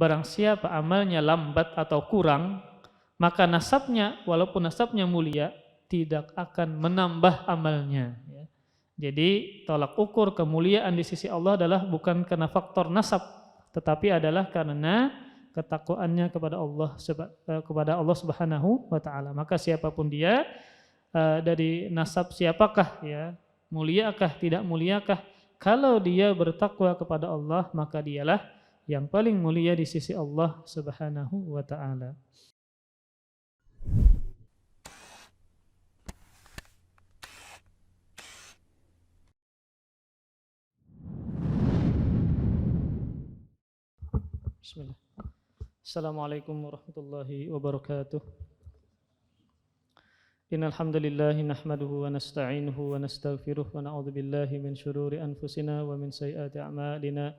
Barang siapa amalnya lambat atau kurang, maka nasabnya, walaupun nasabnya mulia, tidak akan menambah amalnya. Jadi tolak ukur kemuliaan di sisi Allah adalah bukan karena faktor nasab, tetapi adalah karena ketakwaannya kepada Allah Subhanahu wa taala. Maka siapapun dia, dari nasab siapakah ya, muliakah tidak muliakah, kalau dia bertakwa kepada Allah, maka dialah yang paling mulia di sisi Allah Subhanahu wa taala. Bismillah. Assalamualaikum warahmatullahi wabarakatuh. Innal hamdalillah nahmaduhu wa nasta'inuhu wa nastaghfiruh wa na'udzu billahi min shururi anfusina wa min sayyiati a'malina.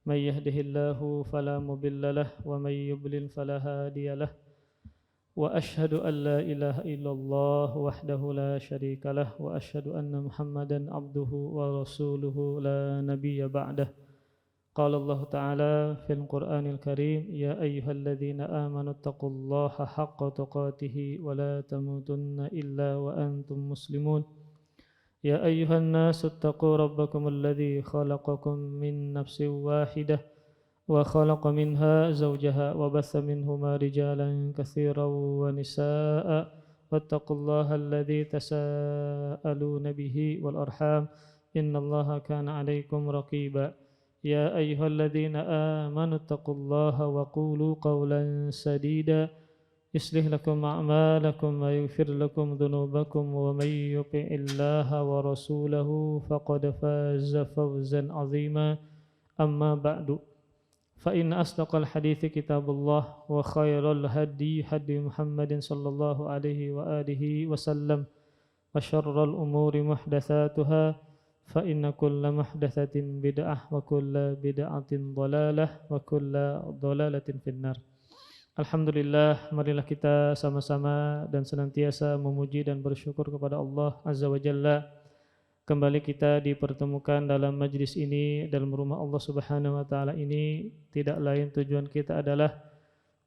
May yahdihillahu fala mudilla lahu wa may yudlil fala hadiya lahu. Wa asyhadu an la ilaha illallah wahdahu la syarika lahu wa asyhadu anna Muhammadan abduhu wa rasuluhu la nabiyya ba'dah. Qala Allah Ta'ala fil Qur'anil Karim, ya ayyuhalladzina amanu taqullaha haqqa tuqatih wa la tamutunna illa wa antum muslimun. Ya ayyuhan nasu taqu rabbakum alladzi khalaqakum min nafsin wahidah wa khalaqa minha zawjaha wa batha minhuma rijalan katsiran wa nisaa'a wattaqullaha alladzi tasaaluna bihi wal arham innallaha kana 'alaikum raqiba. Ya ayyuhalladzina amanu taqullaha wa qulu qawlan sadida yuslih lakum a'malakum wa yaghfir lakum dhunubakum wa may yuti'illaha wa rasulahu faqad faza fawzan 'azima. Amma ba'du, fa inna asdaqal hadithi kitabullah wa khairal hadi hadi Muhammadin sallallahu alaihi wa alihi wasallam wa syarral umuri muhdatsatuha fa inna kulla muhdatsatin bid'ah wa kulla bid'atin dhalalah wa kulla dhalalatin finnar. Alhamdulillah, marilah kita sama-sama dan senantiasa memuji dan bersyukur kepada Allah Azza wa Jalla. Kembali kita dipertemukan dalam majlis ini, dalam rumah Allah Subhanahu wa taala ini, tidak lain tujuan kita adalah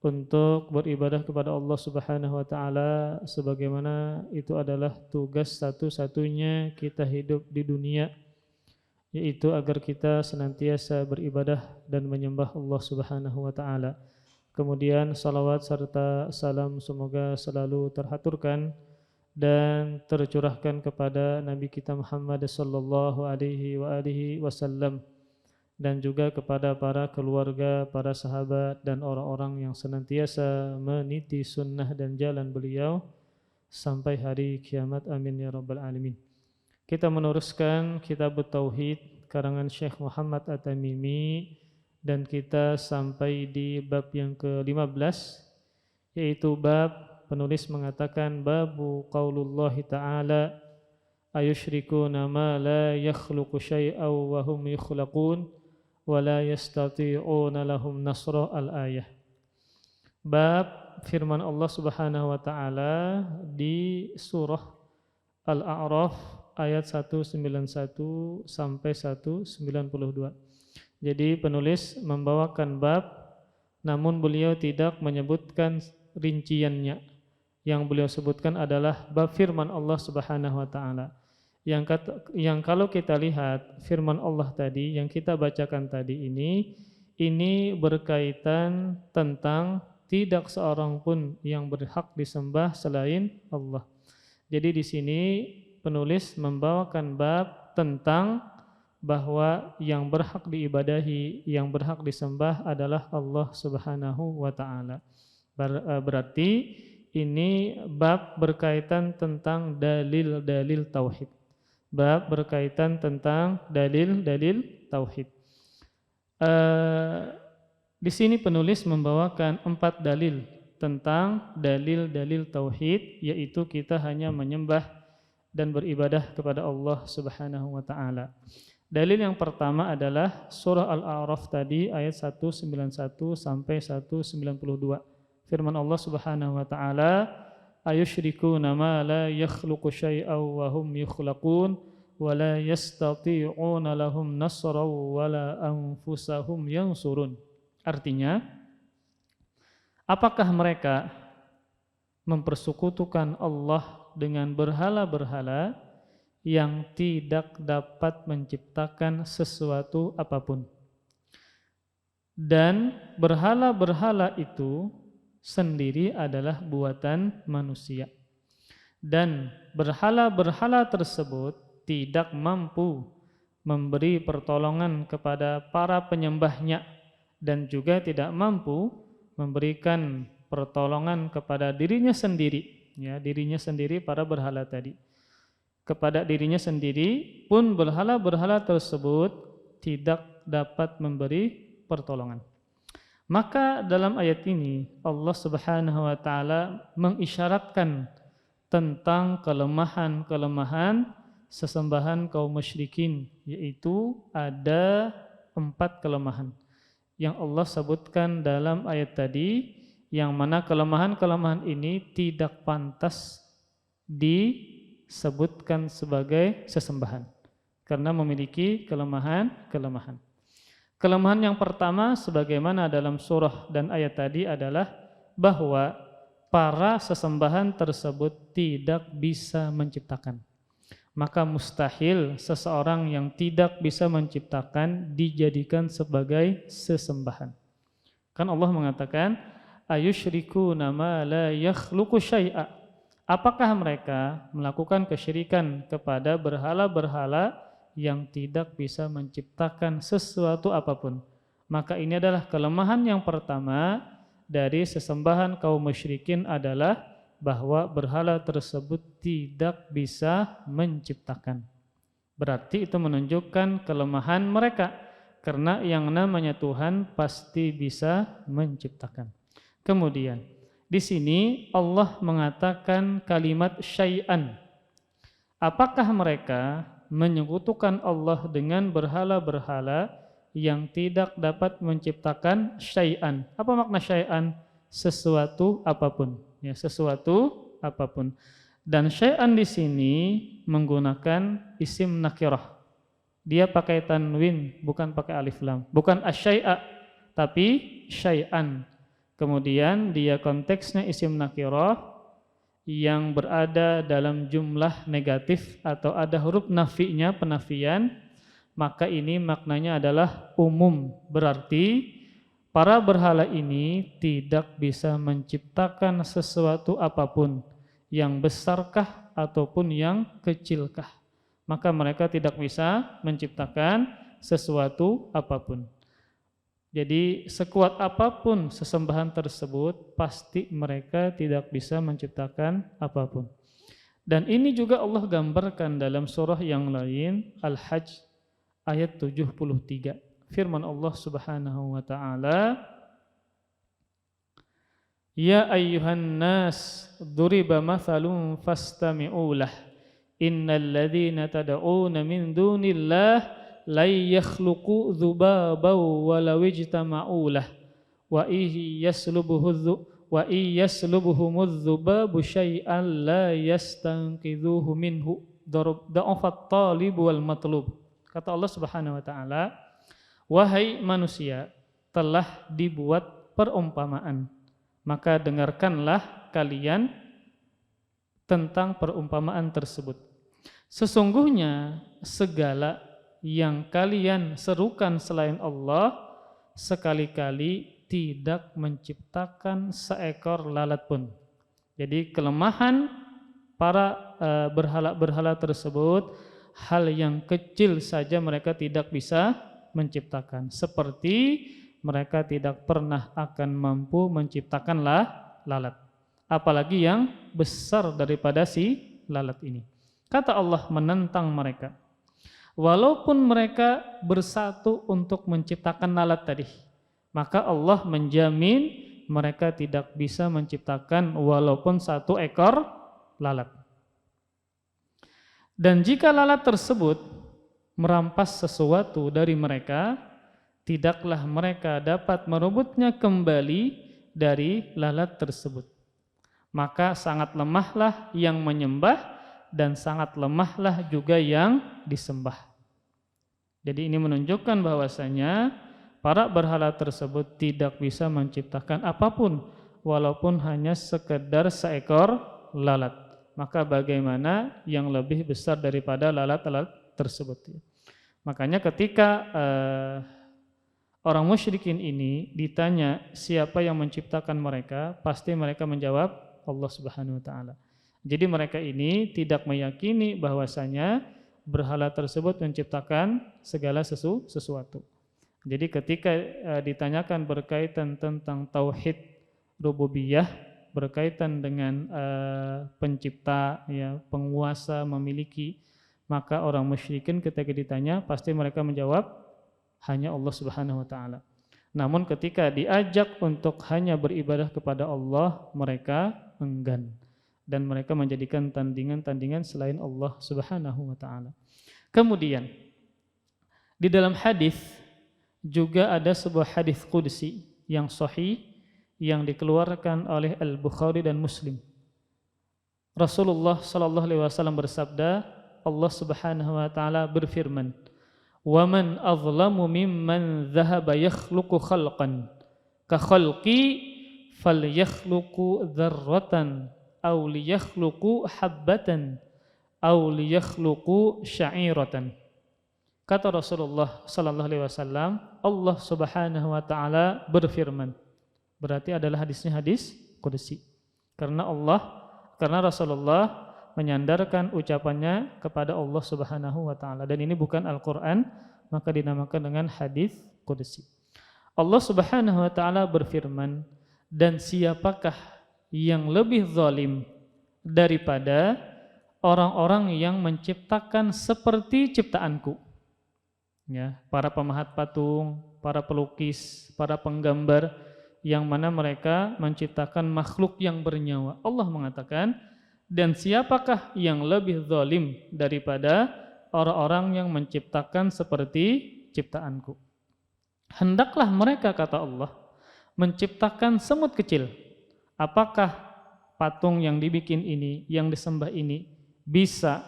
untuk beribadah kepada Allah Subhanahu wa taala sebagaimana itu adalah tugas satu-satunya kita hidup di dunia, yaitu agar kita senantiasa beribadah dan menyembah Allah Subhanahu wa taala. Kemudian salawat serta salam semoga selalu terhaturkan dan tercurahkan kepada Nabi kita Muhammad sallallahu alaihi wasallam dan juga kepada para keluarga, para sahabat dan orang-orang yang senantiasa meniti sunnah dan jalan beliau sampai hari kiamat. Amin ya rabbal alamin. Kita meneruskan kitab Tauhid karangan Syekh Muhammad At-Tamimi dan kita sampai di bab yang ke-15, yaitu bab penulis mengatakan babu qaulullahi ta'ala ayusyrikuna ma la yakhluqu syai'aw wa hum yukhlaqun wala yastati'una lahum nasra al-ayah. Bab firman Allah Subhanahu wa taala di surah Al-A'raf ayat 191 sampai 192. Jadi penulis membawakan bab namun beliau tidak menyebutkan rinciannya. Yang beliau sebutkan adalah bab firman Allah Subhanahu wa taala. Yang kalau kita lihat firman Allah tadi yang kita bacakan tadi ini berkaitan tentang tidak seorang pun yang berhak disembah selain Allah. Jadi di sini penulis membawakan bab tentang bahwa yang berhak diibadahi, yang berhak disembah adalah Allah Subhanahu wa taala. Berarti ini bab berkaitan tentang dalil-dalil tauhid. Bab berkaitan tentang dalil-dalil tauhid. Di sini penulis membawakan 4 dalil tentang dalil-dalil tauhid, yaitu kita hanya menyembah dan beribadah kepada Allah Subhanahu wa taala. Dalil yang pertama adalah surah Al-A'raf tadi ayat 191 sampai 192. Firman Allah Subhanahu wa taala, ayusyrikuna ma la yakhluqu syai'aw wa hum yukhlaqun wa la yastati'una lahum nasran wa la anfusahum yansurun. Artinya, apakah mereka mempersekutukan Allah dengan berhala-berhala yang tidak dapat menciptakan sesuatu apapun? Dan berhala-berhala itu sendiri adalah buatan manusia. Dan berhala-berhala tersebut tidak mampu memberi pertolongan kepada para penyembahnya dan juga tidak mampu memberikan pertolongan kepada dirinya sendiri, ya, dirinya sendiri para berhala tadi. Kepada dirinya sendiri pun berhala-berhala tersebut tidak dapat memberi pertolongan. Maka dalam ayat ini Allah Subhanahu wa taala mengisyaratkan tentang kelemahan-kelemahan sesembahan kaum musyrikin, yaitu ada 4 kelemahan yang Allah sebutkan dalam ayat tadi, yang mana kelemahan-kelemahan ini tidak pantas disebutkan sebagai sesembahan karena memiliki kelemahan-kelemahan. Kelemahan yang pertama sebagaimana dalam surah dan ayat tadi adalah bahwa para sesembahan tersebut tidak bisa menciptakan. Maka mustahil seseorang yang tidak bisa menciptakan dijadikan sebagai sesembahan. Kan Allah mengatakan, ayusyrikuna ma la yakhluqu syai'a. Apakah mereka melakukan kesyirikan kepada berhala-berhala yang tidak bisa menciptakan sesuatu apapun? Maka ini adalah kelemahan yang pertama dari sesembahan kaum musyrikin, adalah bahwa berhala tersebut tidak bisa menciptakan. Berarti itu menunjukkan kelemahan mereka, karena yang namanya Tuhan pasti bisa menciptakan. Kemudian di sini Allah mengatakan kalimat syai'an. Apakah mereka menyekutukan Allah dengan berhala-berhala yang tidak dapat menciptakan syai'an? Apa makna syai'an? Sesuatu apapun, ya, sesuatu apapun. Dan syai'an di sini menggunakan isim nakirah. Dia pakai tanwin, bukan pakai alif lam. Bukan asyai'a, tapi syai'an. Kemudian dia konteksnya isim nakirah yang berada dalam jumlah negatif atau ada huruf nafinya, penafian, maka ini maknanya adalah umum. Berarti para berhala ini tidak bisa menciptakan sesuatu apapun, yang besarkah ataupun yang kecilkah. Maka mereka tidak bisa menciptakan sesuatu apapun. Jadi sekuat apapun sesembahan tersebut, pasti mereka tidak bisa menciptakan apapun. Dan ini juga Allah gambarkan dalam surah yang lain, Al-Hajj ayat 73. Firman Allah Subhanahu wa taala, ya ayyuhan nas duriba mathalun fastami'u lah, innal ladzina tad'una min dunillah la yakhluqu dzubaban walau ijtama'u lah wa yaslubuhumudz dzubabu syai'an la yastanqidhuhu minhu da'afat talib wal matlub. Kata Allah Subhanahu wa taala, wahai manusia, telah dibuat perumpamaan, maka dengarkanlah kalian tentang perumpamaan tersebut. Sesungguhnya segala yang kalian serukan selain Allah sekali-kali tidak menciptakan seekor lalat pun. Jadi kelemahan para berhala-berhala tersebut, hal yang kecil saja mereka tidak bisa menciptakan. Seperti mereka tidak pernah akan mampu menciptakan lalat, apalagi yang besar daripada si lalat ini. Kata Allah menentang mereka, walaupun mereka bersatu untuk menciptakan lalat tadi, maka Allah menjamin mereka tidak bisa menciptakan walaupun satu ekor lalat. Dan jika lalat tersebut merampas sesuatu dari mereka, tidaklah mereka dapat merebutnya kembali dari lalat tersebut. Maka sangat lemahlah yang menyembah dan sangat lemahlah juga yang disembah. Jadi ini menunjukkan bahwasanya para berhala tersebut tidak bisa menciptakan apapun walaupun hanya sekedar seekor lalat. Maka bagaimana yang lebih besar daripada lalat-lalat tersebut? Makanya ketika orang musyrikin ini ditanya siapa yang menciptakan mereka, pasti mereka menjawab Allah Subhanahu wa taala. Jadi mereka ini tidak meyakini bahwasanya berhala tersebut menciptakan segala sesuatu. Jadi ketika ditanyakan berkaitan tentang tauhid rububiyah, berkaitan dengan pencipta, ya, penguasa, memiliki, maka orang musyrikin ketika ditanya pasti mereka menjawab hanya Allah Subhanahu wa taala. Namun ketika diajak untuk hanya beribadah kepada Allah, mereka enggan dan mereka menjadikan tandingan-tandingan selain Allah Subhanahu wa taala. Kemudian di dalam hadis juga ada sebuah hadis qudsi yang sahih yang dikeluarkan oleh Al-Bukhari dan Muslim. Rasulullah sallallahu alaihi wasallam bersabda, Allah Subhanahu wa taala berfirman, "Wa man azlamu mimman dhahaba yakhluqu khalqan ka khalqi falyakhluqu dzarratan aw liyakhluqu habbatan aw liyakhluqu sya'iratan." Kata Rasulullah sallallahu alaihi wasallam, Allah Subhanahu wa taala berfirman. Berarti adalah hadisnya hadis qudsi. Karena Rasulullah menyandarkan ucapannya kepada Allah Subhanahu wa taala, dan ini bukan Al-Qur'an, maka dinamakan dengan hadis qudsi. Allah Subhanahu wa taala berfirman, "Dan siapakah yang lebih zalim daripada orang-orang yang menciptakan seperti ciptaanku?" Ya, para pemahat patung, para pelukis, para penggambar yang mana mereka menciptakan makhluk yang bernyawa. Allah mengatakan, dan siapakah yang lebih zalim daripada orang-orang yang menciptakan seperti ciptaanku? Hendaklah mereka, kata Allah, menciptakan semut kecil. Apakah patung yang dibikin ini, yang disembah ini, bisa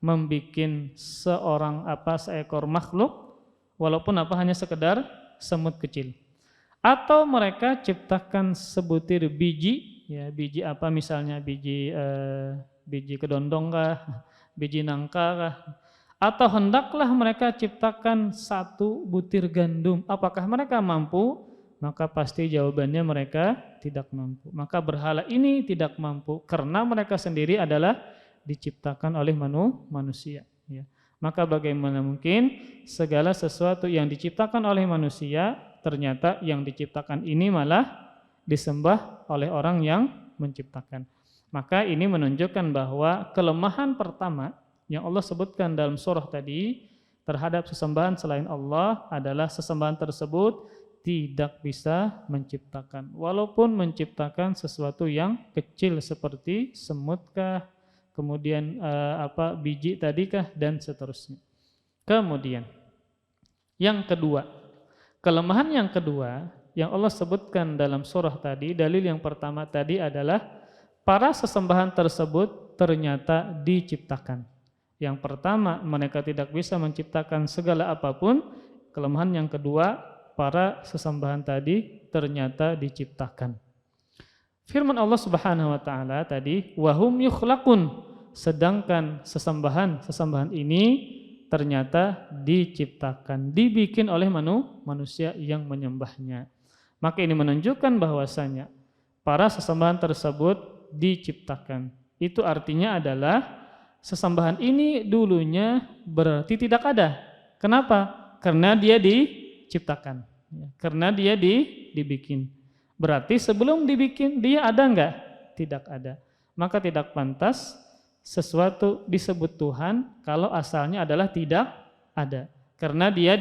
membikin seekor makhluk walaupun hanya sekedar semut kecil? Atau mereka ciptakan sebutir biji, ya, biji apa misalnya, biji kedondong kah, biji nangka kah? Atau hendaklah mereka ciptakan satu butir gandum, apakah mereka mampu? Maka pasti jawabannya mereka tidak mampu. Maka berhala ini tidak mampu karena mereka sendiri adalah diciptakan oleh manusia, ya. Maka bagaimana mungkin segala sesuatu yang diciptakan oleh manusia ternyata yang diciptakan ini malah disembah oleh orang yang menciptakan. Maka ini menunjukkan bahwa kelemahan pertama yang Allah sebutkan dalam surah tadi terhadap sesembahan selain Allah adalah sesembahan tersebut tidak bisa menciptakan. Walaupun menciptakan sesuatu yang kecil seperti semutkah, kemudian biji tadikah, dan seterusnya. Kemudian yang kedua, kelemahan yang kedua yang Allah sebutkan dalam surah tadi, dalil yang pertama tadi adalah para sesembahan tersebut ternyata diciptakan. Yang pertama, mereka tidak bisa menciptakan segala apapun. Kelemahan yang kedua, para sesembahan tadi ternyata diciptakan. Firman Allah Subhanahu wa taala tadi, wahum yukhlaqun, sedangkan sesembahan ini ternyata diciptakan, dibikin oleh manusia yang menyembahnya. Maka ini menunjukkan bahwasanya para sesembahan tersebut diciptakan. Itu artinya adalah sesembahan ini dulunya berarti tidak ada. Kenapa? Karena dia diciptakan, karena dia dibikin. Berarti sebelum dibikin dia ada enggak? Tidak ada. Maka tidak pantas sesuatu disebut Tuhan kalau asalnya adalah tidak ada. Karena dia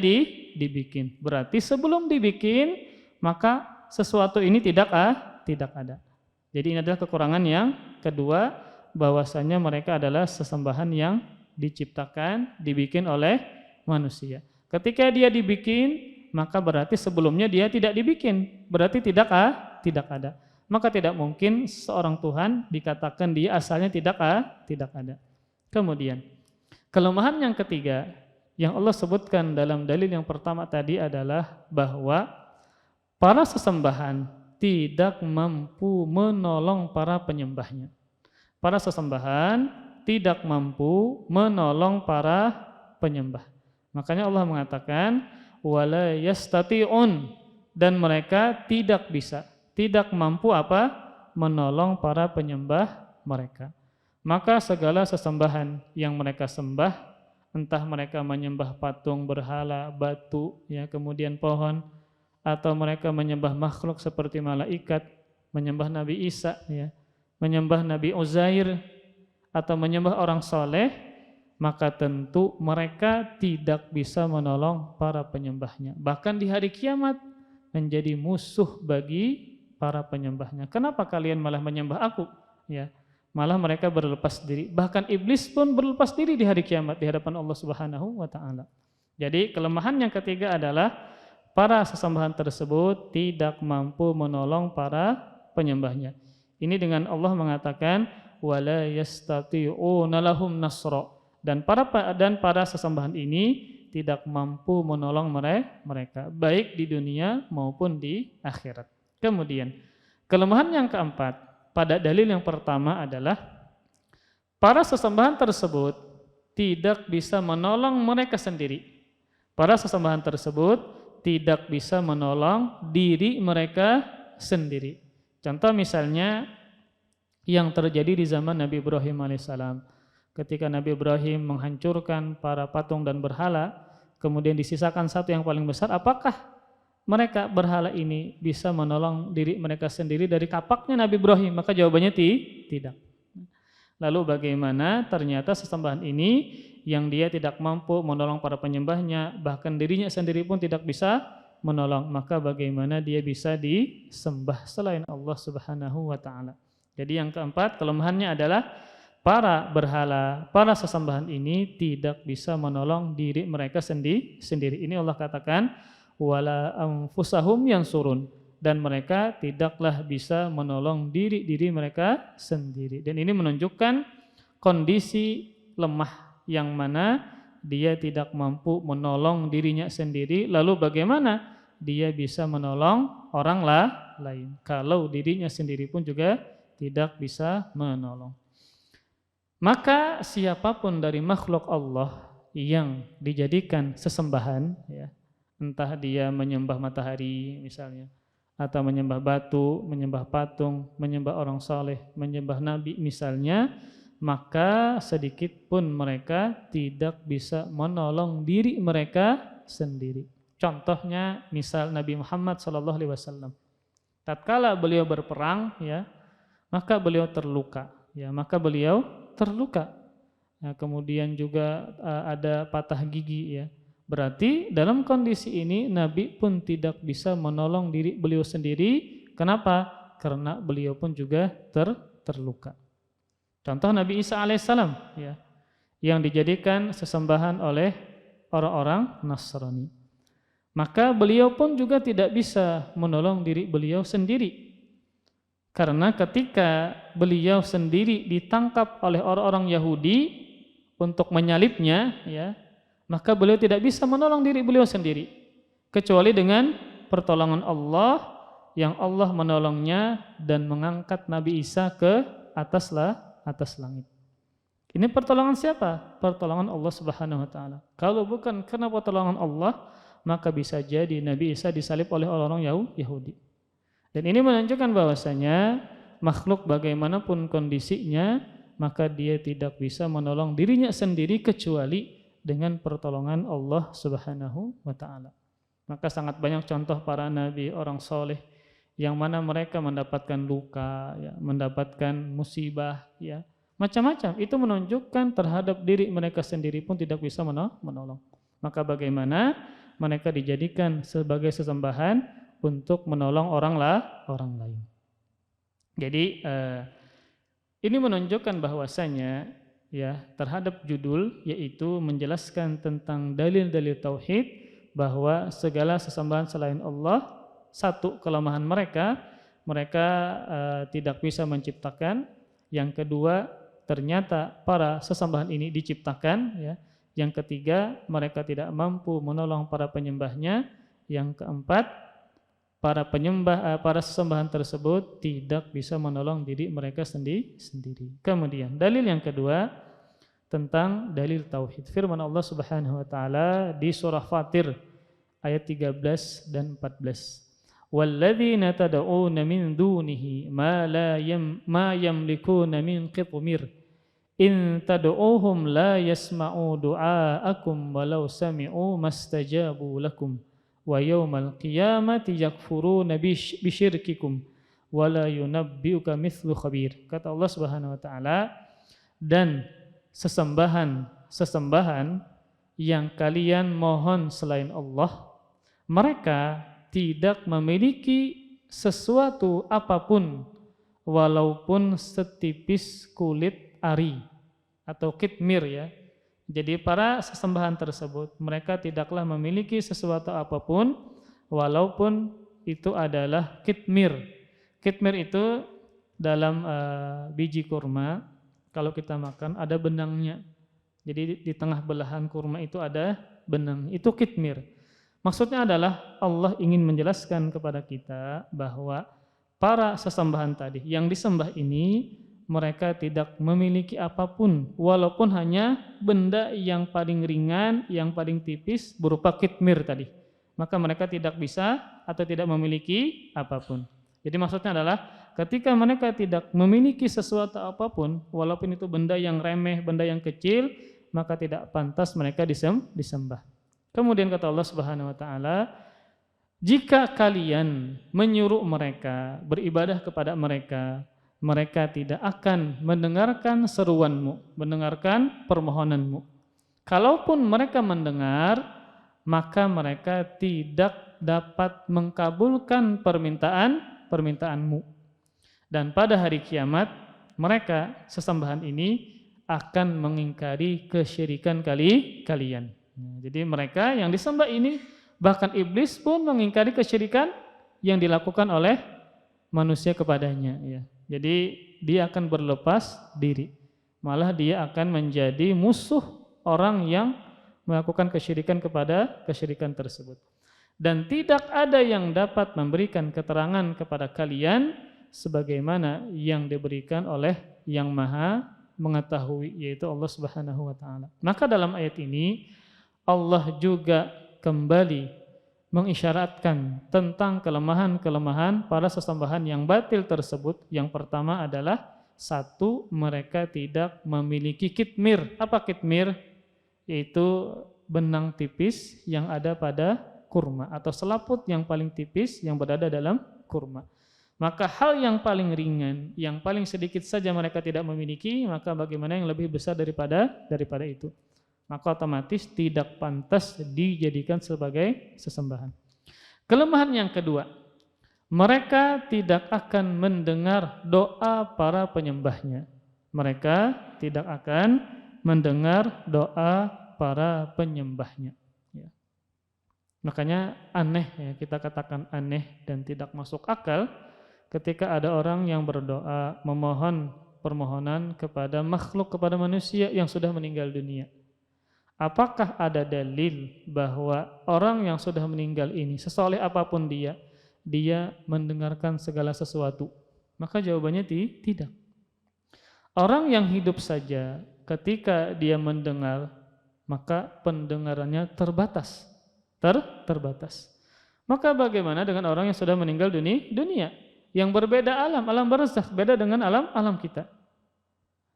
dibikin. Berarti sebelum dibikin maka sesuatu ini tidak ada. Jadi ini adalah kekurangan yang kedua, bahwasanya mereka adalah sesembahan yang diciptakan, dibikin oleh manusia. Ketika dia dibikin, maka berarti sebelumnya dia tidak dibikin, berarti tidak ada. Maka tidak mungkin seorang Tuhan dikatakan dia asalnya tidak ada. Kemudian kelemahan yang ketiga Yang Allah sebutkan dalam dalil yang pertama tadi adalah bahwa para sesembahan tidak mampu menolong para penyembahnya. Para sesembahan tidak mampu menolong para penyembah. Makanya Allah mengatakan wala yastati'un, dan mereka tidak bisa, tidak mampu apa? Menolong para penyembah mereka. Maka segala sesembahan yang mereka sembah, entah mereka menyembah patung, berhala, batu, ya, kemudian pohon, atau mereka menyembah makhluk seperti malaikat, menyembah Nabi Isa, ya, menyembah Nabi Uzair, atau menyembah orang soleh, maka tentu mereka tidak bisa menolong para penyembahnya. Bahkan di hari kiamat menjadi musuh bagi para penyembahnya. Kenapa kalian malah menyembah aku? Ya, malah mereka berlepas diri. Bahkan iblis pun berlepas diri di hari kiamat di hadapan Allah Subhanahu wa taala. Jadi kelemahan yang ketiga adalah para sesembahan tersebut tidak mampu menolong para penyembahnya. Ini dengan Allah mengatakan wala yastati'una lahum nasra, dan para sesembahan ini tidak mampu menolong mereka baik di dunia maupun di akhirat. Kemudian kelemahan yang keempat pada dalil yang pertama adalah para sesembahan tersebut tidak bisa menolong mereka sendiri. Para sesembahan tersebut tidak bisa menolong diri mereka sendiri. Contoh misalnya yang terjadi di zaman Nabi Ibrahim alaihissalam. Ketika Nabi Ibrahim menghancurkan para patung dan berhala, kemudian disisakan satu yang paling besar, apakah mereka berhala ini bisa menolong diri mereka sendiri dari kapaknya Nabi Ibrahim? Maka jawabannya tidak. Lalu bagaimana ternyata sesembahan ini yang dia tidak mampu menolong para penyembahnya, bahkan dirinya sendiri pun tidak bisa menolong, maka bagaimana dia bisa disembah selain Allah Subhanahu wa taala? Jadi yang keempat kelemahannya adalah para berhala, para sesembahan ini tidak bisa menolong diri mereka sendiri. Ini Allah katakan wala anfusahum yansurun, dan mereka tidaklah bisa menolong diri mereka sendiri. Dan ini menunjukkan kondisi lemah yang mana dia tidak mampu menolong dirinya sendiri, lalu bagaimana dia bisa menolong orang lain kalau dirinya sendiri pun juga tidak bisa menolong. Maka siapapun dari makhluk Allah yang dijadikan sesembahan, ya, entah dia menyembah matahari misalnya, atau menyembah batu, menyembah patung, menyembah orang saleh, menyembah nabi misalnya, maka sedikit pun mereka tidak bisa menolong diri mereka sendiri. Contohnya misal Nabi Muhammad SAW. Tatkala beliau berperang, ya, maka beliau terluka. Ya, kemudian juga ada patah gigi, ya. Berarti dalam kondisi ini Nabi pun tidak bisa menolong diri beliau sendiri. Kenapa? Karena beliau pun juga terluka. Contoh Nabi Isa alaihissalam, ya, yang dijadikan sesembahan oleh orang-orang Nasrani. Maka beliau pun juga tidak bisa menolong diri beliau sendiri. Karena ketika beliau sendiri ditangkap oleh orang-orang Yahudi untuk menyalibnya, ya, maka beliau tidak bisa menolong diri beliau sendiri kecuali dengan pertolongan Allah, yang Allah menolongnya dan mengangkat Nabi Isa ke atas langit. Ini pertolongan siapa? Pertolongan Allah Subhanahu wa taala. Kalau bukan karena pertolongan Allah, maka bisa jadi Nabi Isa disalib oleh orang-orang Yahudi. Dan ini menunjukkan bahwasanya makhluk bagaimanapun kondisinya, maka dia tidak bisa menolong dirinya sendiri kecuali dengan pertolongan Allah Subhanahu wa taala. Maka sangat banyak contoh para nabi, orang soleh, yang mana mereka mendapatkan luka, ya, mendapatkan musibah, ya, macam-macam. Itu menunjukkan terhadap diri mereka sendiri pun tidak bisa menolong. Maka bagaimana mereka dijadikan sebagai sesembahan untuk menolong orang lain. Jadi ini menunjukkan bahwasanya, ya, terhadap judul, yaitu menjelaskan tentang dalil-dalil tauhid, bahwa segala sesembahan selain Allah, satu kelemahan mereka tidak bisa menciptakan. Yang kedua, ternyata para sesembahan ini diciptakan, ya. Yang ketiga, mereka tidak mampu menolong para penyembahnya. Yang keempat, para sesembahan tersebut tidak bisa menolong diri mereka sendiri. Kemudian dalil yang kedua tentang dalil tauhid. Firman Allah Subhanahu wa taala di surah Fatir ayat 13 dan 14. Walladzina tad'una min dunihi ma yamlikuna min qitmir in tad'uuhum la yasma'u du'aakum walau sami'u mastajabu lakum wa yawmal qiyamati yakfuruna bisyirkikum wa la yunabbi'uka mithlu khabir. Kata Allah Subhanahu wa taala, dan sesembahan yang kalian mohon selain Allah, mereka tidak memiliki sesuatu apapun walaupun setipis kulit ari atau kitmir ya. Jadi para sesembahan tersebut mereka tidaklah memiliki sesuatu apapun walaupun itu adalah kitmir. Kitmir itu dalam biji kurma, kalau kita makan ada benangnya. Jadi di tengah belahan kurma itu ada benang, itu kitmir. Maksudnya adalah Allah ingin menjelaskan kepada kita bahwa para sesembahan tadi yang disembah ini mereka tidak memiliki apapun walaupun hanya benda yang paling ringan, yang paling tipis berupa kitmir tadi. Maka mereka tidak bisa atau tidak memiliki apapun. Jadi maksudnya adalah ketika mereka tidak memiliki sesuatu apapun walaupun itu benda yang remeh, benda yang kecil, maka tidak pantas mereka disembah. Kemudian kata Allah Subhanahu wa taala, jika kalian menyuruh mereka beribadah kepada mereka, mereka tidak akan mendengarkan seruanmu, mendengarkan permohonanmu. Kalaupun mereka mendengar, maka mereka tidak dapat mengkabulkan permintaanmu. Dan pada hari kiamat, mereka sesembahan ini akan mengingkari kesyirikan kalian. Jadi mereka yang disembah ini, bahkan iblis pun mengingkari kesyirikan yang dilakukan oleh manusia kepadanya. Ya. Jadi dia akan berlepas diri. Malah dia akan menjadi musuh orang yang melakukan kesyirikan kepada kesyirikan tersebut. Dan tidak ada yang dapat memberikan keterangan kepada kalian sebagaimana yang diberikan oleh Yang Maha Mengetahui, yaitu Allah Subhanahu wa taala. Maka dalam ayat ini Allah juga kembali mengisyaratkan tentang kelemahan-kelemahan para sesembahan yang batil tersebut. Yang pertama adalah satu, mereka tidak memiliki kitmir. Apa kitmir? Yaitu benang tipis yang ada pada kurma atau selaput yang paling tipis yang berada dalam kurma. Maka hal yang paling ringan, yang paling sedikit saja mereka tidak memiliki, maka bagaimana yang lebih besar daripada itu? Maka otomatis tidak pantas dijadikan sebagai sesembahan. Kelemahan yang kedua, mereka tidak akan mendengar doa para penyembahnya. Mereka tidak akan mendengar doa para penyembahnya. Ya. Makanya aneh, ya, kita katakan aneh dan tidak masuk akal ketika ada orang yang berdoa memohon permohonan kepada makhluk, kepada manusia yang sudah meninggal dunia. Apakah ada dalil bahwa orang yang sudah meninggal ini, sesoleh apapun dia mendengarkan segala sesuatu? Maka jawabannya tidak. Orang yang hidup saja ketika dia mendengar, maka pendengarannya terbatas. Maka bagaimana dengan orang yang sudah meninggal dunia? Yang berbeda alam barzakh, beda dengan alam kita.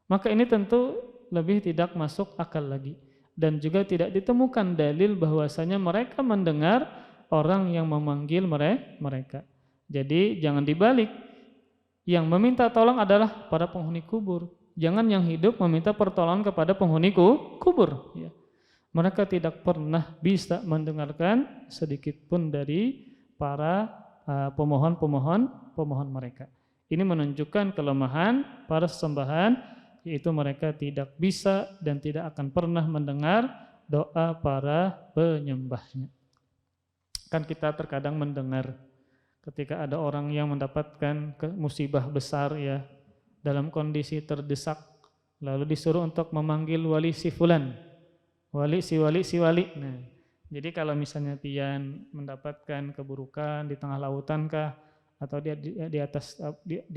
Maka ini tentu lebih tidak masuk akal lagi. Dan juga tidak ditemukan dalil bahwasanya mereka mendengar orang yang memanggil mereka. Jadi jangan dibalik. Yang meminta tolong adalah para penghuni kubur. Jangan yang hidup meminta pertolongan kepada penghuni kubur. Ya. Mereka tidak pernah bisa mendengarkan sedikit pun dari para pemohon mereka. Ini menunjukkan kelemahan para sesembahan, yaitu mereka tidak bisa dan tidak akan pernah mendengar doa para penyembahnya. Kan kita terkadang mendengar ketika ada orang yang mendapatkan musibah besar ya, dalam kondisi terdesak, lalu disuruh untuk memanggil wali si fulan. si wali. Nah, jadi kalau misalnya pian mendapatkan keburukan di tengah lautan kah, atau di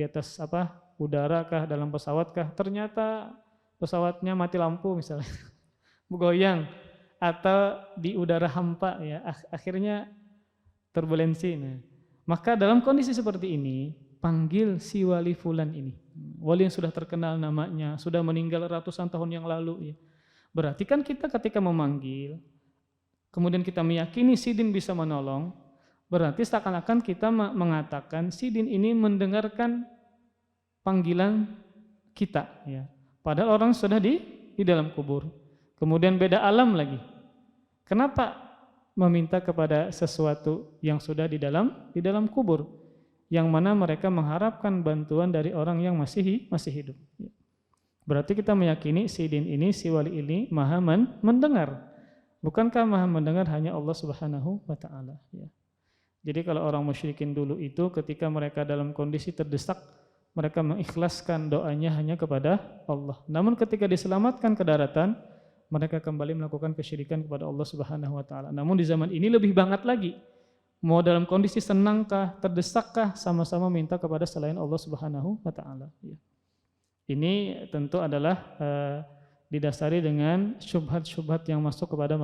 atas apa udara kah, dalam pesawat kah, ternyata pesawatnya mati lampu misalnya, goyang, atau di udara hampa ya, akhirnya turbulensi. Nah, maka dalam kondisi seperti ini, panggil si wali fulan ini. Wali yang sudah terkenal namanya, sudah meninggal ratusan tahun yang lalu ya. Berarti kan kita ketika memanggil, kemudian kita meyakini Sidin bisa menolong, berarti seakan-akan kita mengatakan Sidin ini mendengarkan panggilan kita ya. Padahal orang sudah di dalam kubur. Kemudian beda alam lagi. Kenapa meminta kepada sesuatu yang sudah di dalam kubur, yang mana mereka mengharapkan bantuan dari orang yang masih hidup. Berarti kita meyakini Sidin ini, si wali ini maha mendengar. Bukankah maha mendengar hanya Allah Subhanahu wa Ta'ala ya. Jadi kalau orang musyrikin dulu itu ketika mereka dalam kondisi terdesak, mereka mengikhlaskan doanya hanya kepada Allah. Namun ketika diselamatkan ke daratan, mereka kembali melakukan kesyirikan kepada Allah Subhanahu wa Ta'ala. Namun di zaman ini lebih banget lagi. Mau dalam kondisi senangkah, terdesakkah, sama-sama minta kepada selain Allah Subhanahu wa Ta'ala ya. Ini tentu adalah didasari dengan syubhat-syubhat yang masuk kepada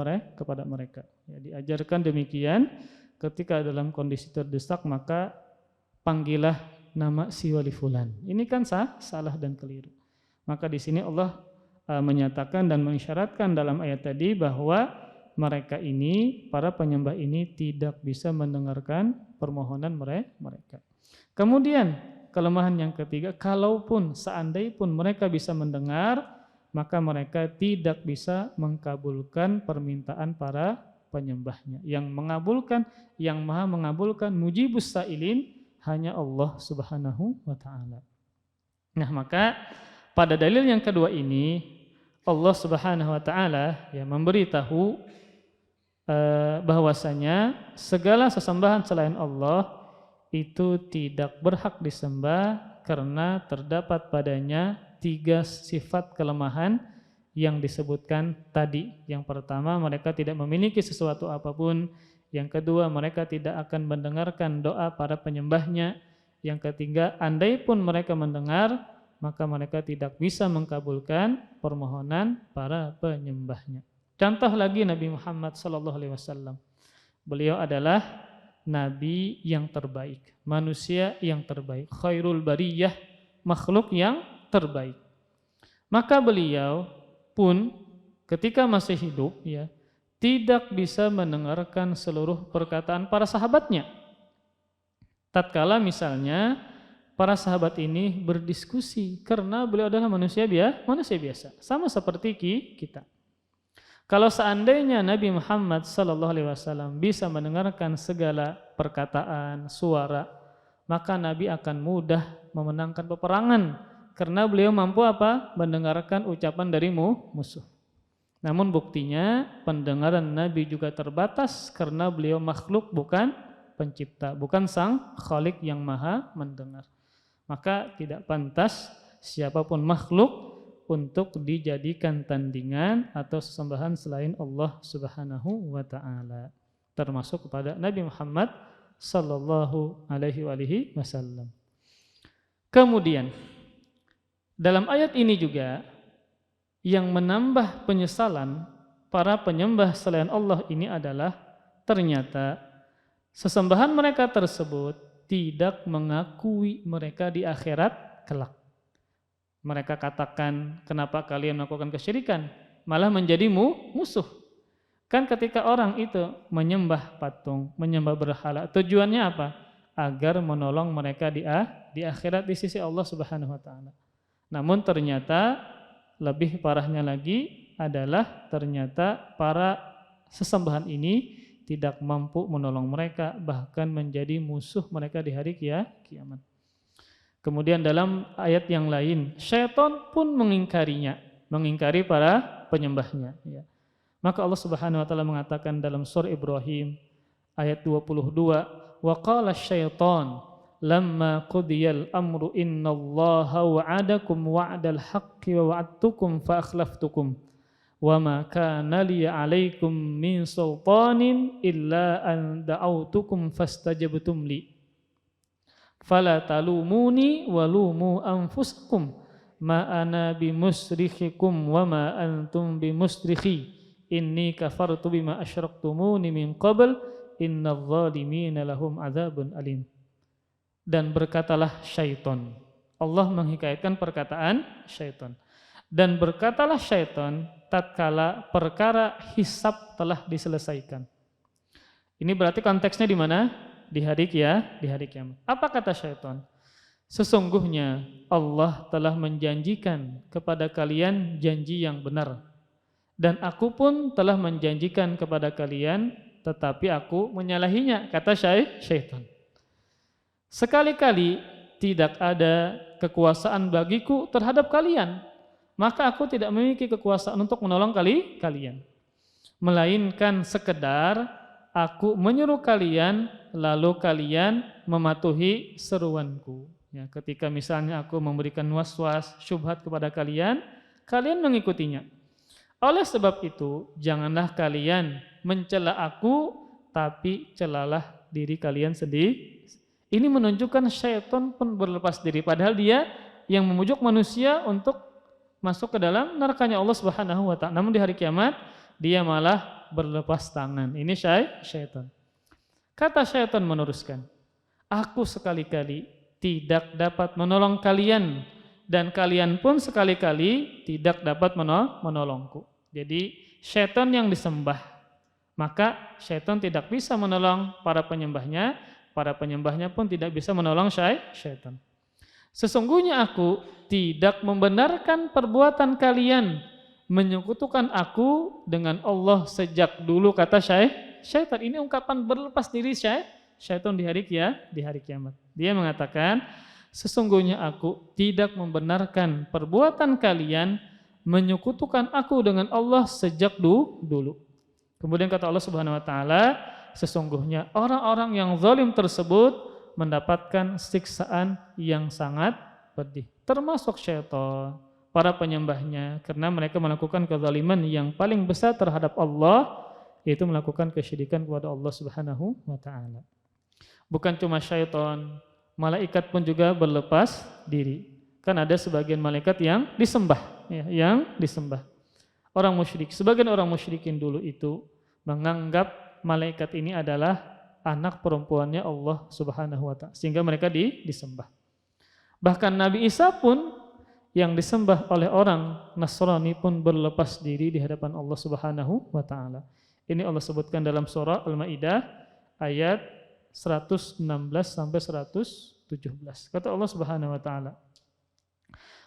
mereka. Ya, diajarkan demikian, ketika dalam kondisi terdesak maka panggilah nama si wali fulan. Ini kan salah dan keliru. Maka di sini Allah menyatakan dan mengisyaratkan dalam ayat tadi bahwa mereka ini, para penyembah ini tidak bisa mendengarkan permohonan mereka. Kemudian kelemahan yang ketiga, kalaupun seandainya pun mereka bisa mendengar, maka mereka tidak bisa mengabulkan permintaan para penyembahnya. Yang mengabulkan, yang maha mengabulkan mujibus sa'ilin hanya Allah Subhanahu wa Ta'ala. Nah, maka pada dalil yang kedua ini Allah Subhanahu wa Ta'ala ya memberitahu bahwasanya segala sesembahan selain Allah itu tidak berhak disembah karena terdapat padanya 3 sifat kelemahan yang disebutkan tadi. Yang pertama, mereka tidak memiliki sesuatu apapun. Yang kedua, mereka tidak akan mendengarkan doa para penyembahnya. Yang ketiga, andai pun mereka mendengar, maka mereka tidak bisa mengabulkan permohonan para penyembahnya. Contoh lagi Nabi Muhammad SAW. Beliau adalah Nabi yang terbaik, manusia yang terbaik, khairul bariyah, makhluk yang terbaik. Maka beliau pun ketika masih hidup ya, tidak bisa mendengarkan seluruh perkataan para sahabatnya. Tatkala misalnya para sahabat ini berdiskusi, karena beliau adalah manusia biasa, sama seperti kita. Kalau seandainya Nabi Muhammad SAW bisa mendengarkan segala perkataan, suara, maka Nabi akan mudah memenangkan peperangan karena beliau mampu apa? Mendengarkan ucapan dari musuh. Namun buktinya pendengaran Nabi juga terbatas karena beliau makhluk bukan pencipta, bukan sang Khalik yang maha mendengar. Maka tidak pantas siapapun makhluk untuk dijadikan tandingan atau sesembahan selain Allah Subhanahu wa Ta'ala, termasuk kepada Nabi Muhammad sallallahu alaihi wasallam. Kemudian dalam ayat ini juga yang menambah penyesalan para penyembah selain Allah ini adalah ternyata sesembahan mereka tersebut tidak mengakui mereka di akhirat kelak. Mereka katakan, kenapa kalian melakukan kesyirikan? Malah menjadi musuh. Kan ketika orang itu menyembah patung, menyembah berhala, tujuannya apa? Agar menolong mereka di akhirat di sisi Allah Subhanahu wa Ta'ala. Namun ternyata lebih parahnya lagi adalah ternyata para sesembahan ini tidak mampu menolong mereka, bahkan menjadi musuh mereka di hari kiamat. Kemudian dalam ayat yang lain, syaitan pun mengingkari para penyembahnya. Ya. Maka Allah Subhanahu Wa Taala mengatakan dalam surah Ibrahim ayat 22, wa qala syaitan lamma qudiyal amru innallaha wa'adakum wa'dal haqqi wa wa'adtukum fa akhlaftukum wa ma kana li 'alaikum min sultanin illa an da'autukum fastajabtum li fala talumuni walumu anfusakum ma ana bimusrikhikum wa ma antum bimusrikhi inni kafartu bima asyraktumuni min qabl innadz zalimina lahum adzabun alim. Dan berkatalah syaitan. Allah menghikayatkan perkataan syaitan. Dan berkatalah syaitan tatkala perkara hisab telah diselesaikan. Ini berarti konteksnya di mana? Di hari kiamat. Apa kata syaitan? Sesungguhnya Allah telah menjanjikan kepada kalian janji yang benar. Dan aku pun telah menjanjikan kepada kalian, tetapi aku menyalahinya, kata syaitan. Sekali-kali tidak ada kekuasaan bagiku terhadap kalian, maka aku tidak memiliki kekuasaan untuk menolong kalian. Melainkan sekedar aku menyuruh kalian, lalu kalian mematuhi seruanku. Ya, ketika misalnya aku memberikan was-was, syubhat kepada kalian, kalian mengikutinya. Oleh sebab itu, janganlah kalian mencela aku, tapi celalah diri kalian sendiri. Ini menunjukkan syaitan pun berlepas diri, padahal dia yang memujuk manusia untuk masuk ke dalam nerakanya Allah Subhanahu wa ta'ala. Namun di hari kiamat, dia malah berlepas tangan. Ini syaitan. Kata syaitan meneruskan, aku sekali-kali tidak dapat menolong kalian, dan kalian pun sekali-kali tidak dapat menolongku. Jadi syaitan yang disembah, maka syaitan tidak bisa menolong para penyembahnya pun tidak bisa menolong syaitan. Sesungguhnya aku tidak membenarkan perbuatan kalian menyekutukan aku dengan Allah sejak dulu, kata syaitan. Ini ungkapan berlepas diri syaitan di hari kiamat. Dia mengatakan, sesungguhnya aku tidak membenarkan perbuatan kalian menyekutukan aku dengan Allah sejak dulu. Kemudian kata Allah Subhanahu wa ta'ala, sesungguhnya orang-orang yang zalim tersebut mendapatkan siksaan yang sangat pedih, termasuk syaitan, para penyembahnya, karena mereka melakukan kezaliman yang paling besar terhadap Allah, yaitu melakukan kesyirikan kepada Allah Subhanahu wa ta'ala. Bukan cuma syaitan, malaikat pun juga berlepas diri. Kan ada sebagian malaikat yang disembah, Orang musyrik, sebagian orang musyrikin dulu itu menganggap malaikat ini adalah anak perempuannya Allah Subhanahu wa ta'ala, sehingga mereka disembah. Bahkan Nabi Isa pun yang disembah oleh orang Nasrani pun berlepas diri di hadapan Allah Subhanahu wa ta'ala. Ini Allah sebutkan dalam surah Al-Maidah ayat 116 sampai 117. Kata Allah Subhanahu wa ta'ala,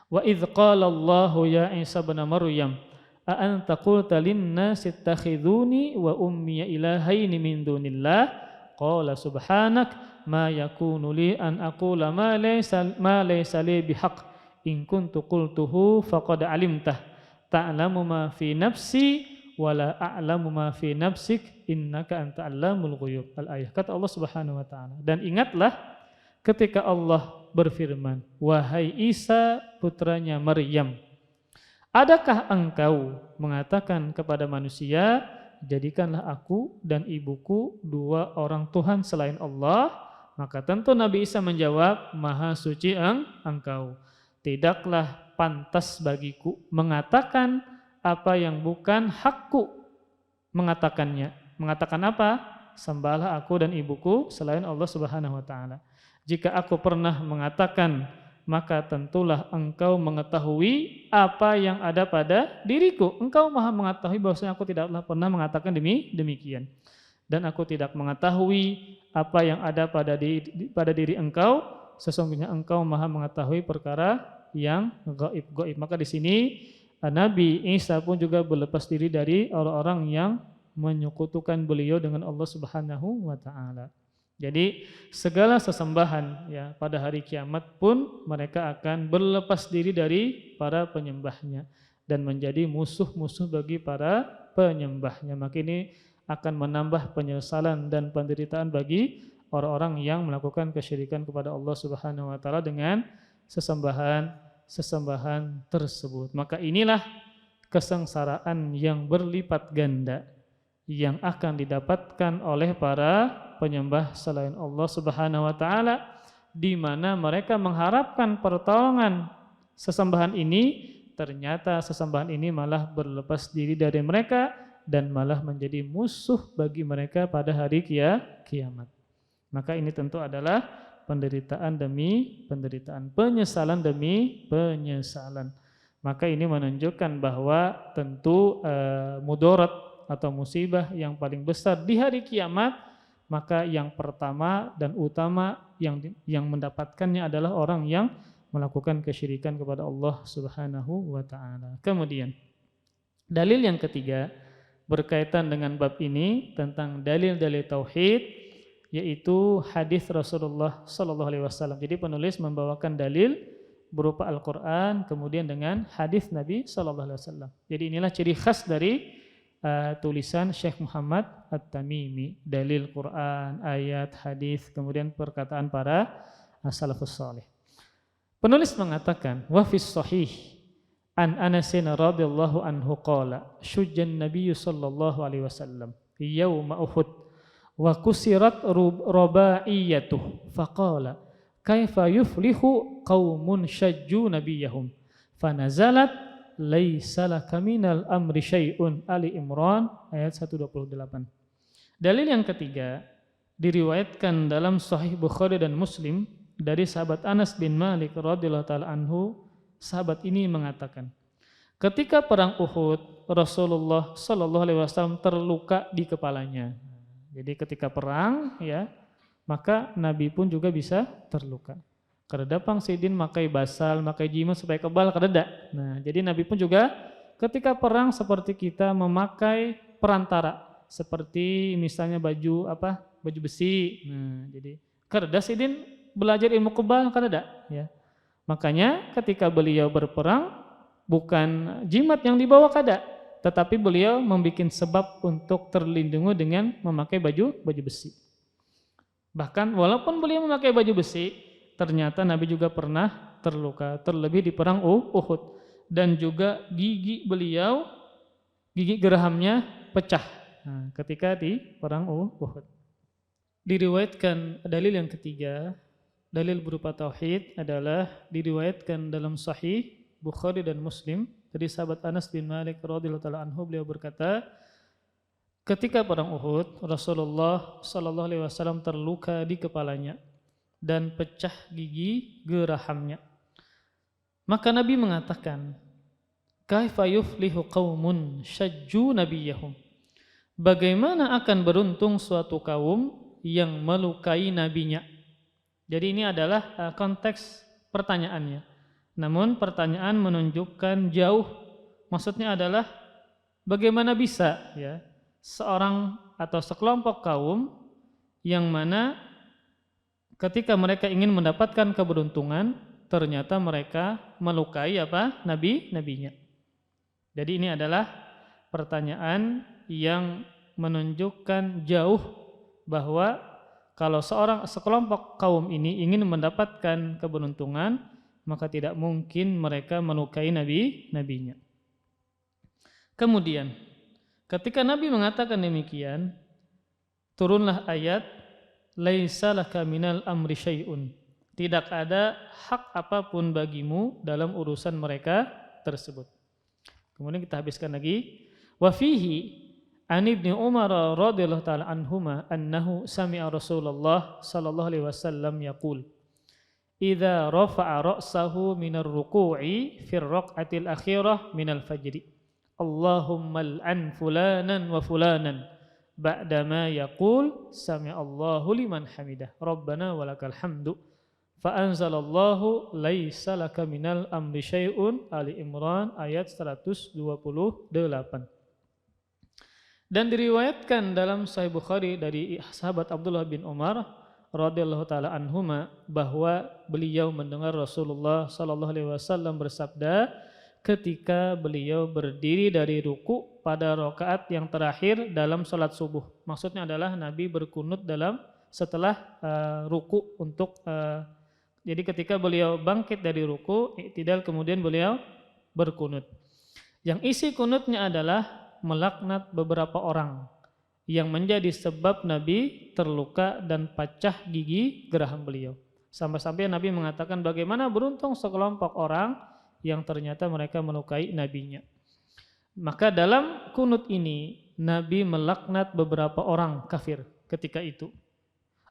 wa idz qala Allahu ya Isa ibn Maryam a anta qulta lin-nasi ittakhiduni wa ummi ilahaini min dunillah qala subhanak ma yakunu li an aqula ma laysa li bihaq in kuntu qultuhu faqad alimtah ta'lamu ma fi nafsi wa la a'lamu ma fi nafsik innaka anta 'allamul ghuyub. Al-ayah. Kata Allah Subhanahu wa ta'ala, dan ingatlah ketika Allah berfirman, wahai Isa putranya Maryam, adakah engkau mengatakan kepada manusia, jadikanlah aku dan ibuku dua orang Tuhan selain Allah? Maka tentu Nabi Isa menjawab, maha suci engkau. Tidaklah pantas bagiku mengatakan apa yang bukan hakku mengatakannya. Mengatakan apa? Sembahlah aku dan ibuku selain Allah Subhanahu wa ta'ala. Jika aku pernah mengatakan, maka tentulah engkau mengetahui apa yang ada pada diriku. Engkau maha mengetahui bahwasanya aku tidaklah pernah mengatakan demikian. Dan aku tidak mengetahui apa yang ada pada diri engkau. Sesungguhnya engkau maha mengetahui perkara yang gaib. Maka di sini Nabi Isa pun juga berlepas diri dari orang-orang yang menyekutukan beliau dengan Allah Subhanahu wa ta'ala. Jadi segala sesembahan ya pada hari kiamat pun mereka akan berlepas diri dari para penyembahnya dan menjadi musuh-musuh bagi para penyembahnya. Maka ini akan menambah penyesalan dan penderitaan bagi orang-orang yang melakukan kesyirikan kepada Allah Subhanahu wa ta'ala dengan sesembahan tersebut. Maka inilah kesengsaraan yang berlipat ganda yang akan didapatkan oleh para penyembah selain Allah Subhanahu wa taala, di mana mereka mengharapkan pertolongan sesembahan ini, ternyata sesembahan ini malah berlepas diri dari mereka dan malah menjadi musuh bagi mereka pada hari kiamat. Maka ini tentu adalah penderitaan demi penderitaan, penyesalan demi penyesalan. Maka ini menunjukkan bahwa tentu mudarat atau musibah yang paling besar di hari kiamat, maka yang pertama dan utama yang mendapatkannya adalah orang yang melakukan kesyirikan kepada Allah Subhanahu wa taala. Kemudian dalil yang ketiga berkaitan dengan bab ini tentang dalil-dalil tauhid, yaitu hadis Rasulullah sallallahu alaihi wasallam. Jadi penulis membawakan dalil berupa Al-Qur'an kemudian dengan hadis Nabi sallallahu alaihi wasallam. Jadi inilah ciri khas dari tulisan Syekh Muhammad At-Tamimi, dalil Quran, ayat, hadis, kemudian perkataan para salafus salih. Penulis mengatakan, wa fis sahih an Anas radhiyallahu anhu qala syujjan Nabi sallallahu alaihi wasallam yauma Uhud wa kusirat rubaiyatuh faqala kaifa yuflihu qaumun syajju nabiyahum fanazalat laisa laka minal amri syai'un, Ali Imran ayat 128. Dalil yang ketiga diriwayatkan dalam Sahih Bukhari dan Muslim dari sahabat Anas bin Malik radhiyallahu taala anhu. Sahabat ini mengatakan, ketika perang Uhud, Rasulullah sallallahu alaihi wasallam terluka di kepalanya. Jadi ketika perang ya, maka Nabi pun juga bisa terluka. Kareda pangsidin makai basal, makai jimat supaya kebal kareda. Nah, jadi Nabi pun juga ketika perang seperti kita memakai perantara, seperti misalnya baju besi. Nah, jadi kareda sidin belajar ilmu kebal kareda ya. Makanya ketika beliau berperang bukan jimat yang dibawa kada, tetapi beliau membuat sebab untuk terlindungi dengan memakai baju besi. Bahkan walaupun beliau memakai baju besi, ternyata Nabi juga pernah terluka, terlebih di perang Uhud, dan juga gigi beliau, gigi gerahamnya pecah ketika di perang Uhud. Diriwayatkan dalil yang ketiga, dalil berupa tauhid adalah diriwayatkan dalam Sahih Bukhari dan Muslim dari sahabat Anas bin Malik radhiyallahu taala anhu. Beliau berkata, ketika perang Uhud, Rasulullah sallallahu alaihi wasallam terluka di kepalanya dan pecah gigi gerahamnya. Maka Nabi mengatakan, kaifa yuflihu qaumun syajju nabiyahum, bagaimana akan beruntung suatu kaum yang melukai nabinya. Jadi ini adalah konteks pertanyaannya. Namun pertanyaan menunjukkan jauh, maksudnya adalah bagaimana bisa ya seorang atau sekelompok kaum yang mana ketika mereka ingin mendapatkan keberuntungan, ternyata mereka melukai nabinya. Jadi ini adalah pertanyaan yang menunjukkan jauh bahwa kalau sekelompok kaum ini ingin mendapatkan keberuntungan, maka tidak mungkin mereka melukai nabinya. Kemudian, ketika Nabi mengatakan demikian, turunlah ayat laisa laka minal amri syai'un, tidak ada hak apapun bagimu dalam urusan mereka tersebut. Kemudian kita habiskan lagi, wa fihi an Ibnu Umar radhiyallahu taala anhuma annahu sami'a Rasulullah sallallahu alaihi wasallam yaqul idza rafa'a ra'sahu minar ruku'i fir raq'atil akhirah minal fajri Allahumma al'an fulanan wa fulanan ba'dama yaqul sami'allahu liman hamidah rabbana walakal hamdu fa anzalallahu laisa laka minal amri syai'un, Ali Imran ayat 128. Dan diriwayatkan dalam Sahih Bukhari dari sahabat Abdullah bin Umar radhiyallahu taala anhuma bahwa beliau mendengar Rasulullah sallallahu alaihi wasallam bersabda ketika beliau berdiri dari ruku pada rakaat yang terakhir dalam salat subuh. Maksudnya adalah Nabi berkunut setelah ruku untuk jadi ketika beliau bangkit dari ruku, i'tidal, kemudian beliau berkunut. Yang isi kunutnya adalah melaknat beberapa orang yang menjadi sebab Nabi terluka dan pecah gigi geraham beliau. Sampai-sampai Nabi mengatakan bagaimana beruntung sekelompok orang yang ternyata mereka melukai nabinya. Maka dalam kunut ini Nabi melaknat beberapa orang kafir ketika itu.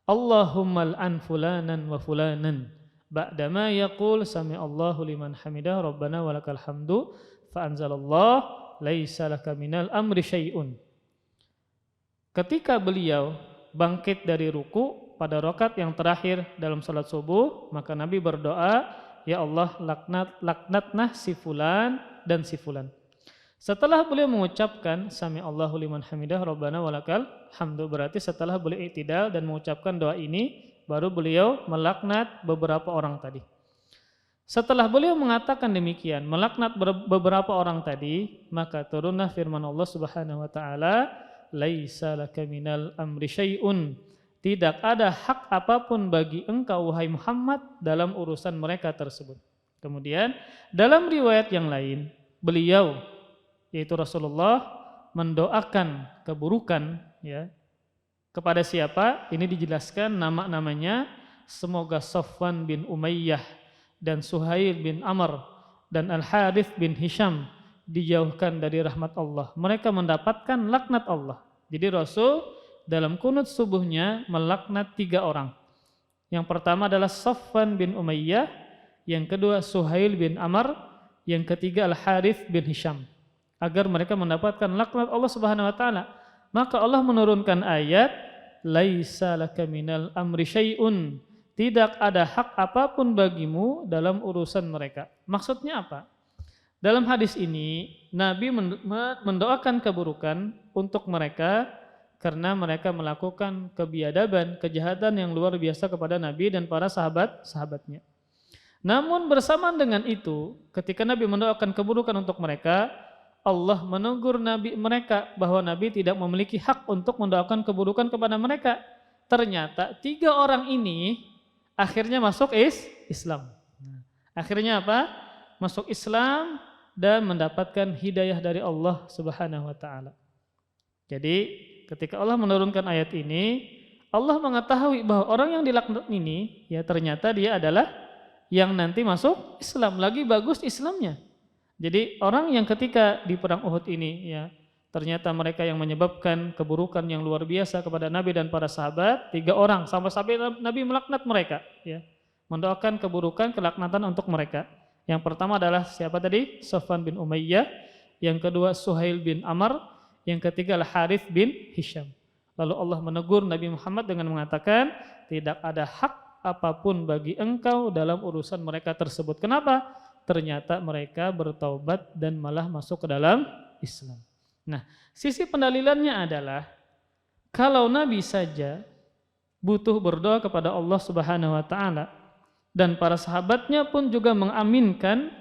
Allahumma al'an fulanan wa fulanan ba'dama yaqul sami'allahu liman hamidah rabbana walakal hamdu fa anzalallah laisa laka minal amri syai'un. Ketika beliau bangkit dari ruku pada rakaat yang terakhir dalam salat subuh, maka Nabi berdoa, ya Allah laknatnah si fulan dan si fulan. Setelah beliau mengucapkan sami Allahu liman hamidah rabbana walakal hamdu, berarti setelah beliau i'tidal dan mengucapkan doa ini baru beliau melaknat beberapa orang tadi. Setelah beliau mengatakan demikian, melaknat beberapa orang tadi, maka turunlah firman Allah Subhanahu wa taala, laisa laka minal amri syai'un. Tidak ada hak apapun bagi engkau wahai Muhammad dalam urusan mereka tersebut. Kemudian dalam riwayat yang lain, beliau yaitu Rasulullah mendoakan keburukan ya kepada siapa? Ini dijelaskan nama-namanya, semoga Safwan bin Umayyah dan Suhail bin Amr dan Al-Harith bin Hisham dijauhkan dari rahmat Allah. Mereka mendapatkan laknat Allah. Jadi Rasul dalam kunut subuhnya melaknat 3 orang. Yang pertama adalah Safwan bin Umayyah, yang kedua Suhail bin Amr, yang ketiga Al-Harith bin Hisham, agar mereka mendapatkan laknat Allah Subhanahu wa taala. Maka Allah menurunkan ayat laisa laka minal amri syai'un. Tidak ada hak apapun bagimu dalam urusan mereka. Maksudnya apa? Dalam hadis ini Nabi mendoakan keburukan untuk mereka karena mereka melakukan kebiadaban, kejahatan yang luar biasa kepada Nabi dan para sahabat-sahabatnya. Namun bersamaan dengan itu, ketika Nabi mendoakan keburukan untuk mereka, Allah menegur Nabi mereka bahwa Nabi tidak memiliki hak untuk mendoakan keburukan kepada mereka. Ternyata 3 orang ini akhirnya masuk Islam. Akhirnya apa? Masuk Islam dan mendapatkan hidayah dari Allah Subhanahu wa taala. Jadi ketika Allah menurunkan ayat ini, Allah mengetahui bahwa orang yang dilaknat ini ya ternyata dia adalah yang nanti masuk Islam. Lagi bagus Islamnya. Jadi orang yang ketika di perang Uhud ini ya ternyata mereka yang menyebabkan keburukan yang luar biasa kepada Nabi dan para sahabat, 3 orang sampai Nabi melaknat mereka ya. Mendoakan keburukan, kelaknatan untuk mereka. Yang pertama adalah siapa tadi? Safwan bin Umayyah, yang kedua Suhail bin Amr, yang ketiga Al-Harith bin Hisham. Lalu Allah menegur Nabi Muhammad dengan mengatakan, tidak ada hak apapun bagi engkau dalam urusan mereka tersebut. Kenapa? Ternyata mereka bertaubat dan malah masuk ke dalam Islam. Nah, sisi pendalilannya adalah kalau Nabi saja butuh berdoa kepada Allah Subhanahu wa taala dan para sahabatnya pun juga mengaminkan,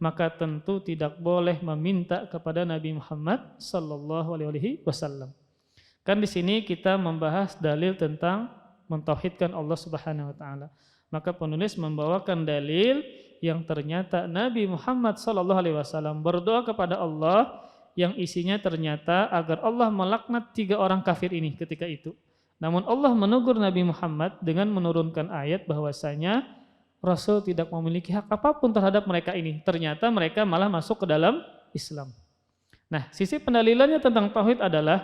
maka tentu tidak boleh meminta kepada Nabi Muhammad sallallahu alaihi wasallam. Kan di sini kita membahas dalil tentang mentauhidkan Allah Subhanahu wa taala. Maka penulis membawakan dalil yang ternyata Nabi Muhammad SAW berdoa kepada Allah yang isinya ternyata agar Allah melaknat 3 orang kafir ini ketika itu. Namun Allah menegur Nabi Muhammad dengan menurunkan ayat bahwasanya Rasul tidak memiliki hak apapun terhadap mereka ini. Ternyata mereka malah masuk ke dalam Islam. Nah, sisi pendalilannya tentang tauhid adalah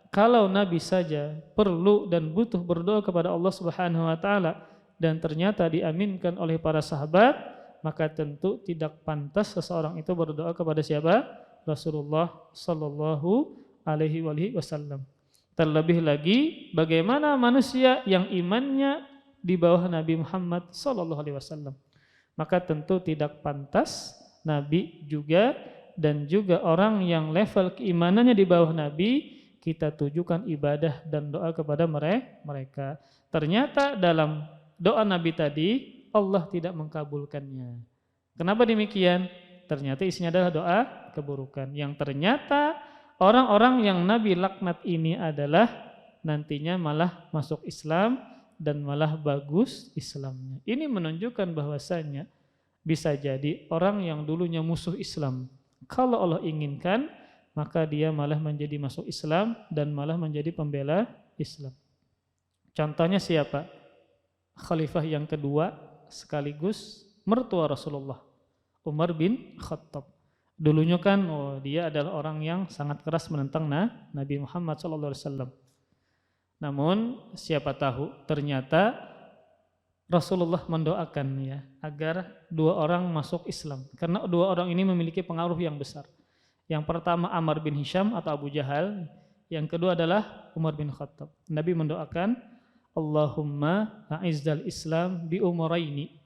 kalau Nabi saja perlu dan butuh berdoa kepada Allah Subhanahu wa taala dan ternyata diaminkan oleh para sahabat, maka tentu tidak pantas seseorang itu berdoa kepada siapa? Rasulullah sallallahu alaihi wasallam. Terlebih lagi bagaimana manusia yang imannya di bawah Nabi Muhammad sallallahu alaihi wasallam. Maka tentu tidak pantas Nabi juga dan juga orang yang level keimanannya di bawah Nabi kita tujukan ibadah dan doa kepada mereka. Ternyata dalam doa Nabi tadi Allah tidak mengkabulkannya. Kenapa demikian? Ternyata isinya adalah doa keburukan. Yang ternyata orang-orang yang Nabi laknat ini adalah nantinya malah masuk Islam dan malah bagus Islamnya. Ini menunjukkan bahwasanya bisa jadi orang yang dulunya musuh Islam Kalau Allah inginkan, maka dia malah menjadi masuk Islam dan malah menjadi pembela Islam. Contohnya siapa? Khalifah yang kedua sekaligus mertua Rasulullah, Umar bin Khattab. Dulunya kan dia adalah orang yang sangat keras menentang Nabi Muhammad SAW. Namun siapa tahu ternyata Rasulullah mendoakan ya agar dua orang masuk Islam, karena dua orang ini memiliki pengaruh yang besar. Yang pertama Ammar bin Hisham atau Abu Jahal, yang kedua adalah Umar bin Khattab. Nabi mendoakan, Allahumma a'izzal Islam bi umaraini.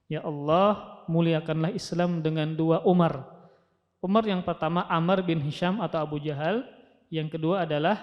Ya Allah, muliakanlah Islam dengan dua Umar. Umar yang pertama Ammar bin Hisham atau Abu Jahal, yang kedua adalah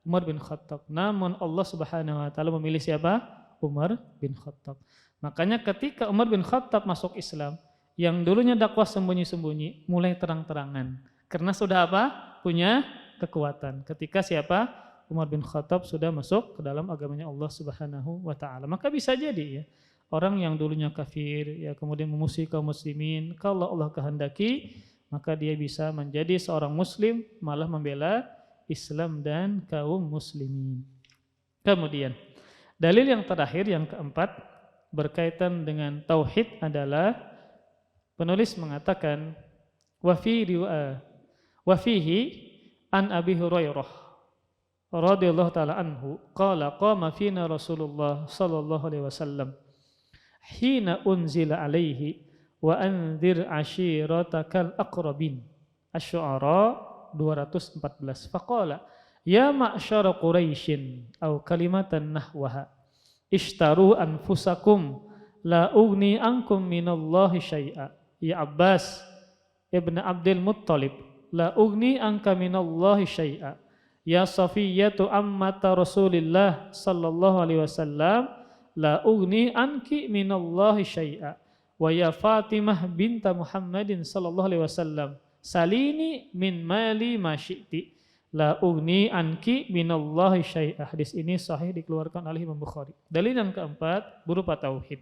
Umar bin Khattab. Namun Allah Subhanahu wa taala memilih siapa? Umar bin Khattab. Makanya ketika Umar bin Khattab masuk Islam, yang dulunya dakwah sembunyi-sembunyi mulai terang-terangan. Karena sudah apa? Punya kekuatan. Ketika siapa? Umar bin Khattab sudah masuk ke dalam agamanya Allah Subhanahu wa taala. Maka bisa jadi ya, orang yang dulunya kafir ya kemudian memusuhi kaum muslimin, kalau Allah kehendaki maka dia bisa menjadi seorang muslim, malah membela Islam dan kaum muslimin. Kemudian dalil yang terakhir, yang keempat, berkaitan dengan tauhid adalah penulis mengatakan wa fihi an Abi Hurairah radhiyallahu taala anhu qala qama fina Rasulullah sallallahu alaihi wasallam hina unzila alaihi wa anzir ashiratakal aqrabin. Asy-Syu'ara 214. Faqala ya ma'syara Quraisyin aw kalimatan nahwaha ishtaru anfusakum la ugni ankum minallahi syai'a. Ya Abbas ibn Abdul Muttalib la ugni anka minallahi syai'a. Ya Safiyyatu ammata Rasulillah sallallahu alaihi wasallam la ugni anki minallahi syai'a. Wa ya Fatimah binta Muhammadin sallallahu alaihi wasallam salini min mali ma syi'ti la ugni anki minallahi syai'ah. Hadis ini sahih, dikeluarkan oleh Imam Bukhari. Dalil yang keempat berupa tauhid.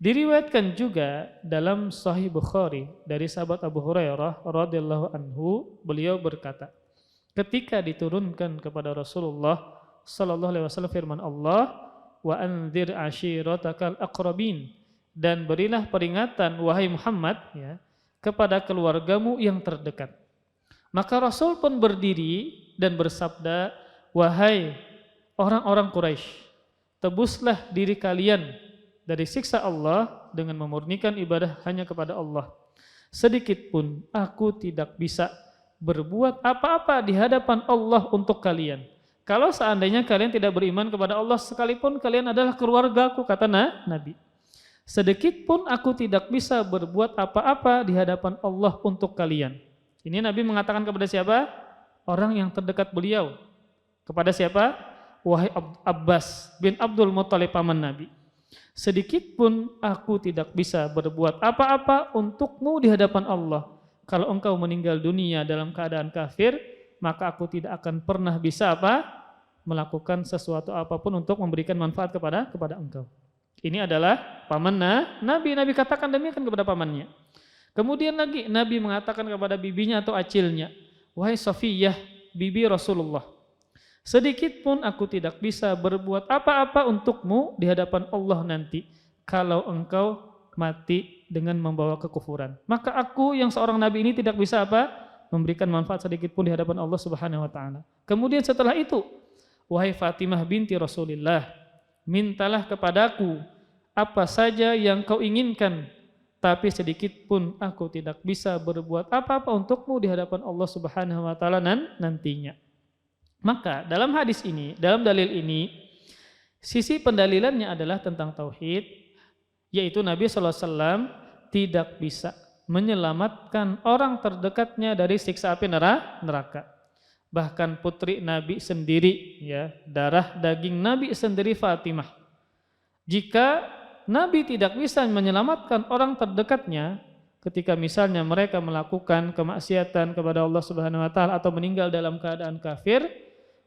Diriwayatkan juga dalam Sahih Bukhari dari sahabat Abu Hurairah radhiyallahu anhu, beliau berkata, ketika diturunkan kepada Rasulullah sallallahu alaihi wasallam firman Allah, wa anzir ashiratakal aqrabin, dan berilah peringatan wahai Muhammad ya kepada keluargamu yang terdekat. Maka Rasul pun berdiri dan bersabda, wahai orang-orang Quraisy, tebuslah diri kalian dari siksa Allah dengan memurnikan ibadah hanya kepada Allah. Sedikit pun aku tidak bisa berbuat apa-apa di hadapan Allah untuk kalian. Kalau seandainya kalian tidak beriman kepada Allah, sekalipun kalian adalah keluargaku, kata Nabi. Sedikit pun aku tidak bisa berbuat apa-apa di hadapan Allah untuk kalian. Ini Nabi mengatakan kepada siapa? Orang yang terdekat beliau. Kepada siapa? Wahai Abbas bin Abdul Muttalib, paman Nabi. Sedikit pun aku tidak bisa berbuat apa-apa untukmu di hadapan Allah. Kalau engkau meninggal dunia dalam keadaan kafir, maka aku tidak akan pernah bisa melakukan sesuatu apapun untuk memberikan manfaat kepada engkau. Ini adalah paman Nabi. Nabi katakan demikian kepada pamannya. Kemudian lagi Nabi mengatakan kepada bibinya atau acilnya, wahai Safiyah, bibi Rasulullah, sedikit pun aku tidak bisa berbuat apa-apa untukmu di hadapan Allah nanti kalau engkau mati dengan membawa kekufuran. Maka aku yang seorang nabi ini tidak bisa memberikan manfaat sedikit pun di hadapan Allah Subhanahu wa taala. Kemudian setelah itu, wahai Fatimah binti Rasulillah, mintalah kepadaku apa saja yang kau inginkan, tapi sedikit pun aku tidak bisa berbuat apa-apa untukmu di hadapan Allah Subhanahu wa taala nantinya. Maka dalam hadis ini, dalam dalil ini, sisi pendalilannya adalah tentang tauhid, yaitu Nabi SAW tidak bisa menyelamatkan orang terdekatnya dari siksa api neraka. Bahkan putri Nabi sendiri, ya, darah daging Nabi sendiri Fatimah, jika Nabi tidak bisa menyelamatkan orang terdekatnya ketika misalnya mereka melakukan kemaksiatan kepada Allah Subhanahu wa taala atau meninggal dalam keadaan kafir,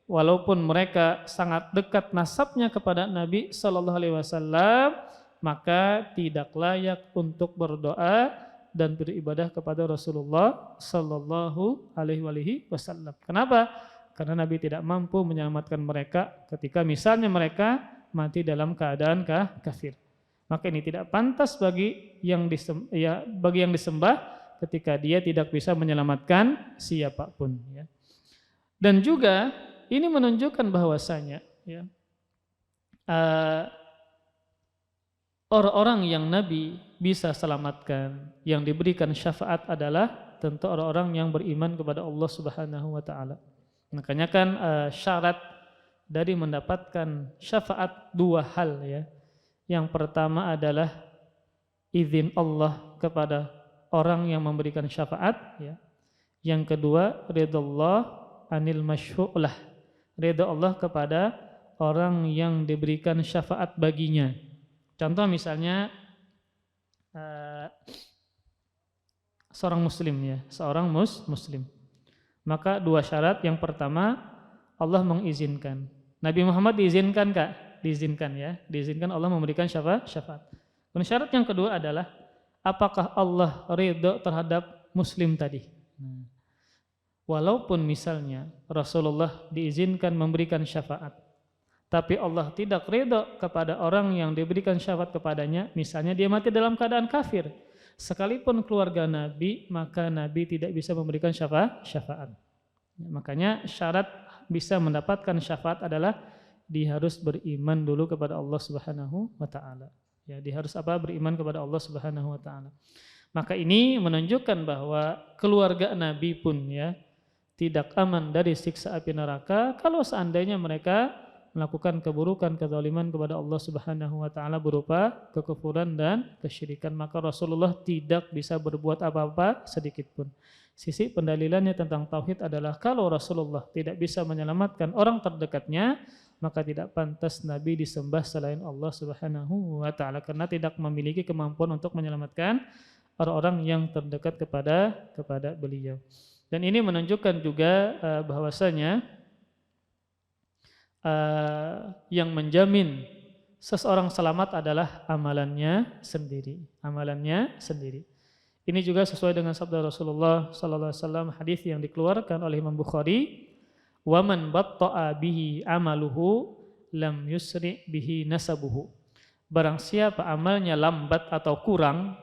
walaupun mereka sangat dekat nasabnya kepada Nabi sallallahu alaihi wasallam, maka tidak layak untuk berdoa dan beribadah kepada Rasulullah sallallahu alaihi wasallam. Kenapa? Karena Nabi tidak mampu menyelamatkan mereka ketika misalnya mereka mati dalam keadaan kafir. Maka ini tidak pantas bagi yang disembah ketika dia tidak bisa menyelamatkan siapapun. Ya. Dan juga ini menunjukkan bahwasanya ya, orang-orang yang Nabi bisa selamatkan, yang diberikan syafaat adalah tentu orang-orang yang beriman kepada Allah Subhanahu wa taala. Makanya kan syarat dari mendapatkan syafaat dua hal ya. Yang pertama adalah izin Allah kepada orang yang memberikan syafaat ya. Yang kedua ridallah anil masyfu'lah. Ridha Allah kepada orang yang diberikan syafaat baginya. Contoh misalnya seorang muslim ya, seorang muslim. Maka dua syarat, yang pertama Allah mengizinkan. Nabi Muhammad diizinkan Kak? Diizinkan ya, diizinkan Allah memberikan syafaat. Dan syarat yang kedua adalah apakah Allah ridho terhadap muslim tadi? Walaupun misalnya Rasulullah diizinkan memberikan syafaat, tapi Allah tidak ridho kepada orang yang diberikan syafaat kepadanya, misalnya dia mati dalam keadaan kafir, sekalipun keluarga Nabi, maka Nabi tidak bisa memberikan syafaat. Makanya syarat bisa mendapatkan syafaat adalah dia harus beriman dulu kepada Allah Subhanahu wa taala. Ya, dia harus beriman kepada Allah Subhanahu wa taala. Maka ini menunjukkan bahwa keluarga Nabi pun ya tidak aman dari siksa api neraka kalau seandainya mereka melakukan keburukan, kezaliman kepada Allah Subhanahu wa taala berupa kekufuran dan kesyirikan, maka Rasulullah tidak bisa berbuat apa-apa sedikit pun. Sisi pendalilannya tentang tauhid adalah kalau Rasulullah tidak bisa menyelamatkan orang terdekatnya, maka tidak pantas Nabi disembah selain Allah Subhanahu wa taala karena tidak memiliki kemampuan untuk menyelamatkan orang-orang yang terdekat kepada beliau. Dan ini menunjukkan juga bahwasanya yang menjamin seseorang selamat adalah amalannya sendiri. Ini juga sesuai dengan sabda Rasulullah sallallahu alaihi wasallam, hadis yang dikeluarkan oleh Imam Bukhari, "Wa man batta'a bihi amaluhu lam yusri bihi nasabuhu." Barang siapa amalnya lambat atau kurang,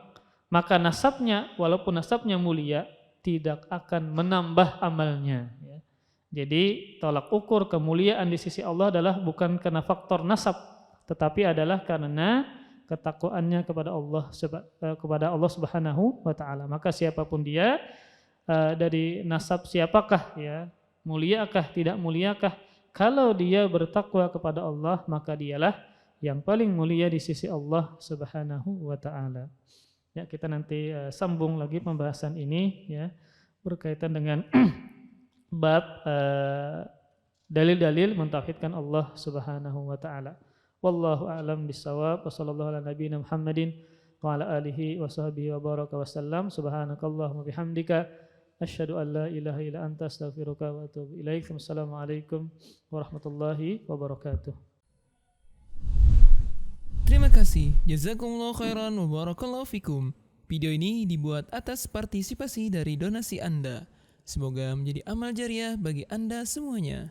maka nasabnya walaupun nasabnya mulia tidak akan menambah amalnya. Jadi tolak ukur kemuliaan di sisi Allah adalah bukan karena faktor nasab, tetapi adalah karena ketakwaannya kepada Allah Subhanahu wa taala. Maka siapapun dia, dari nasab siapakah ya, muliakah tidak muliakah, kalau dia bertakwa kepada Allah maka dialah yang paling mulia di sisi Allah Subhanahu wa taala. Ya, kita nanti sambung lagi pembahasan ini ya berkaitan dengan bab dalil-dalil mentauhidkan Allah Subhanahu wa taala. Wallahu a'lam bissawab. Wa sallallahu ala nabiyyina Muhammadin wa ala alihi wa sahbihi wa baraka wa sallam. Subhanakallahumma bihamdika asyhadu an la ilaha illa anta astaghfiruka wa atubu ilaik. Wassalamualaikum warahmatullahi wabarakatuh. Terima kasih. Jazakumullah khairan wa barakallahu fikum. Video ini dibuat atas partisipasi dari donasi Anda. Semoga menjadi amal jariah bagi Anda semuanya.